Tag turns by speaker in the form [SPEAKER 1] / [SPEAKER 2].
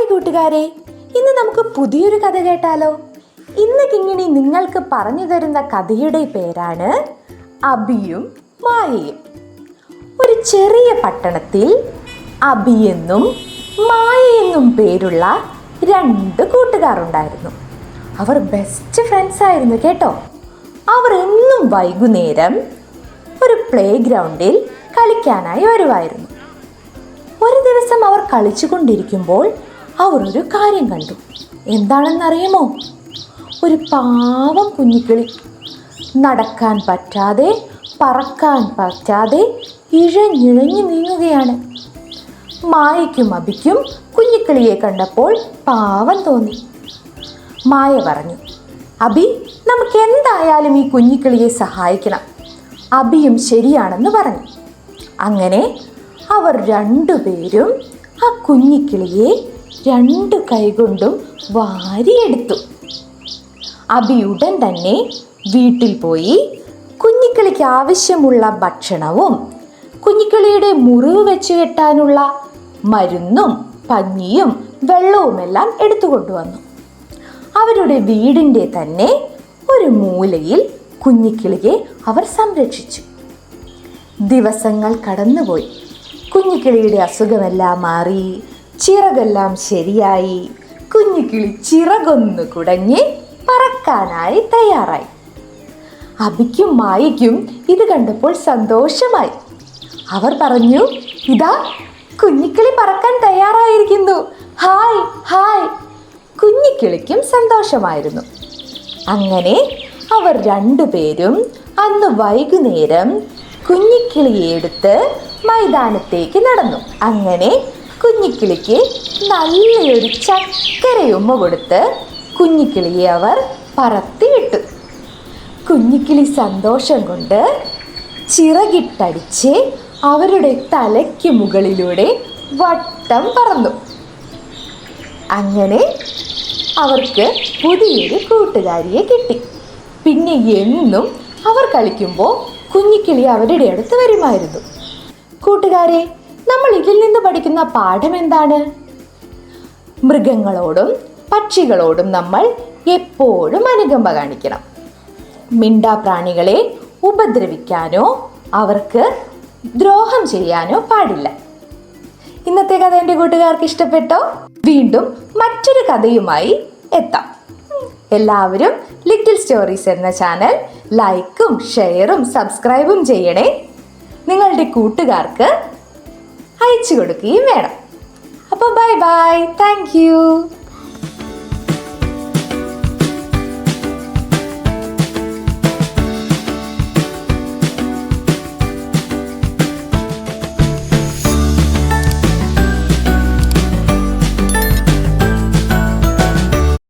[SPEAKER 1] Hi കൂട്ടുകാരെ, ഇന്ന് നമുക്ക് പുതിയൊരു കഥ കേട്ടാലോ? ഇന്ന് കിങ്ങിണി നിങ്ങൾക്ക് പറഞ്ഞു തരുന്ന കഥയുടെ പേരാണ് അബിയും മായയും. ഒരു ചെറിയ പട്ടണത്തിൽ അബിയെന്നും മായയെന്നും പേരുള്ള രണ്ട് കൂട്ടുകാരുണ്ടായിരുന്നു. അവർ ബെസ്റ്റ് ഫ്രണ്ട്സ് ആയിരുന്നു കേട്ടോ. അവർ എന്നും വൈകുന്നേരം ഒരു പ്ലേ ഗ്രൗണ്ടിൽ കളിക്കാനായി വരുമായിരുന്നു. ഒരു ദിവസം അവർ കളിച്ചുകൊണ്ടിരിക്കുമ്പോൾ അവർ ഒരു കാര്യം കണ്ടു. എന്താണെന്നറിയുമോ? ഒരു പാവം കുഞ്ഞിക്കിളി നടക്കാൻ പറ്റാതെ പറക്കാൻ പറ്റാതെ ഇഴഞ്ഞിഴഞ്ഞു നീങ്ങുകയാണ്. മായയ്ക്കും അബിക്കും കുഞ്ഞിക്കിളിയെ കണ്ടപ്പോൾ പാവം തോന്നി. മായ പറഞ്ഞു, അബി, നമുക്ക് എന്തായാലും ഈ കുഞ്ഞിക്കിളിയെ സഹായിക്കണം. അബിയും ശരിയാണെന്ന് പറഞ്ഞു. അങ്ങനെ അവർ രണ്ടുപേരും ആ കുഞ്ഞിക്കിളിയെ രണ്ടു കൈകൊണ്ടും വാരിയെടുത്തു. അബി ഉടൻ തന്നെ വീട്ടിൽ പോയി കുഞ്ഞിക്കിളിക്ക് ആവശ്യമുള്ള ഭക്ഷണവും കുഞ്ഞിക്കിളിയുടെ മുറിവ് വെച്ച് കെട്ടാനുള്ള മരുന്നും പഞ്ഞിയും വെള്ളവുമെല്ലാം എടുത്തുകൊണ്ടുവന്നു. അവരുടെ വീടിൻ്റെ തന്നെ ഒരു മൂലയിൽ കുഞ്ഞിക്കിളിയെ അവർ സംരക്ഷിച്ചു. ദിവസങ്ങൾ കടന്നുപോയി. കുഞ്ഞിക്കിളിയുടെ അസുഖമെല്ലാം മാറി, ചിറകെല്ലാം ശരിയായി. കുഞ്ഞിക്കിളി ചിറകൊന്നു കുടഞ്ഞ് പറക്കാനായി തയ്യാറായി. അബിക്കും മായയ്ക്കും ഇത് കണ്ടപ്പോൾ സന്തോഷമായി. അവർ പറഞ്ഞു, ഇതാ കുഞ്ഞിക്കിളി പറക്കാൻ തയ്യാറായിരിക്കുന്നു, ഹായ് ഹായ്. കുഞ്ഞിക്കിളിക്കും സന്തോഷമായിരുന്നു. അങ്ങനെ അവർ രണ്ടുപേരും അന്ന് വൈകുന്നേരം കുഞ്ഞിക്കിളിയെ എടുത്ത് മൈതാനത്തേക്ക് നടന്നു. അങ്ങനെ കുഞ്ഞിക്കിളിക്ക് നല്ലൊരു ചക്കരയുമ്മ കൊടുത്ത് കുഞ്ഞിക്കിളിയെ അവർ പറത്തി വിട്ടു. കുഞ്ഞിക്കിളി സന്തോഷം കൊണ്ട് ചിറകിട്ടടിച്ച് അവരുടെ തലയ്ക്ക് മുകളിലൂടെ വട്ടം പറന്നു. അങ്ങനെ അവർക്ക് പുതിയൊരു കൂട്ടുകാരിയെ കിട്ടി. പിന്നെ എന്നും അവർ കളിക്കുമ്പോൾ കുഞ്ഞിക്കിളി അവരുടെ അടുത്ത് വരുമായിരുന്നു. കൂട്ടുകാരെ, നമ്മൾ ഇതിൽ നിന്ന് പഠിക്കുന്ന പാഠം എന്താണ്? മൃഗങ്ങളോടും പക്ഷികളോടും നമ്മൾ എപ്പോഴും അനുകമ്പ കാണിക്കണം. മിണ്ടാപ്രാണികളെ ഉപദ്രവിക്കാനോ അവർക്ക് ദ്രോഹം ചെയ്യാനോ പാടില്ല. ഇന്നത്തെ കഥ എൻ്റെ കൂട്ടുകാർക്ക് ഇഷ്ടപ്പെട്ടോ? വീണ്ടും മറ്റൊരു കഥയുമായി എത്താം. എല്ലാവരും ലിറ്റിൽ സ്റ്റോറീസ് എന്ന ചാനൽ ലൈക്കും ഷെയറും സബ്സ്ക്രൈബും ചെയ്യണേ. നിങ്ങളുടെ കൂട്ടുകാർക്ക് അയച്ചു കൊടുക്കുകയും വേണം. അപ്പോൾ ബൈ ബൈ, താങ്ക് യു.